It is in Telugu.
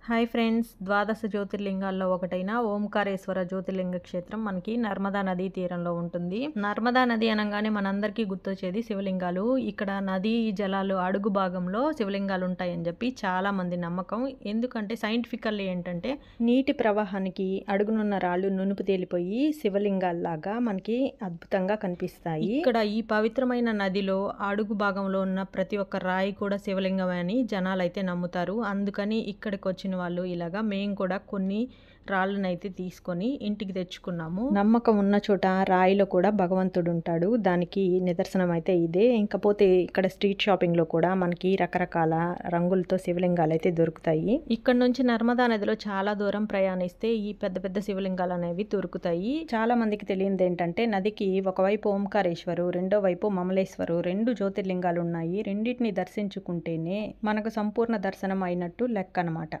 హాయ్ ఫ్రెండ్స్, ద్వాదశ జ్యోతిర్లింగాల్లో ఒకటైన ఓంకారేశ్వర జ్యోతిర్లింగ క్షేత్రం మనకి నర్మదా నదీ తీరంలో ఉంటుంది. నర్మదా నది అనగానే మనందరికీ గుర్తొచ్చేది శివలింగాలు. ఇక్కడ నదీ జలాలు అడుగు భాగంలో శివలింగాలు ఉంటాయని చెప్పి చాలా మంది నమ్మకం. ఎందుకంటే సైంటిఫికల్లీ ఏంటంటే నీటి ప్రవాహానికి అడుగునున్న రాళ్ళు నునుపు తేలిపోయి శివలింగాల్లాగా మనకి అద్భుతంగా కనిపిస్తాయి. ఇక్కడ ఈ పవిత్రమైన నదిలో అడుగు భాగంలో ఉన్న ప్రతి ఒక్క రాయి కూడా శివలింగమే అని జనాలు అయితే నమ్ముతారు. అందుకని ఇక్కడికి వచ్చిన వాళ్ళు ఇలాగా మేము కూడా కొన్ని రాళ్ళనైతే తీసుకొని ఇంటికి తెచ్చుకున్నాము. నమ్మకం ఉన్న చోట రాయిలో కూడా భగవంతుడు ఉంటాడు. దానికి నిదర్శనం అయితే ఇదే. ఇంకపోతే ఇక్కడ స్ట్రీట్ షాపింగ్ లో కూడా మనకి రకరకాల రంగులతో శివలింగాలు అయితే దొరుకుతాయి. ఇక్కడ నుంచి నర్మదా నదిలో చాలా దూరం ప్రయాణిస్తే ఈ పెద్ద పెద్ద శివలింగాలు అనేవి దొరుకుతాయి. చాలా మందికి తెలియదు ఏంటంటే నదికి ఒకవైపు ఓంకారేశ్వరు, రెండో వైపు మమలేశ్వరు, రెండు జ్యోతిర్లింగాలు ఉన్నాయి. రెండింటిని దర్శించుకుంటేనే మనకు సంపూర్ణ దర్శనం అయినట్టు లెక్క అన్నమాట.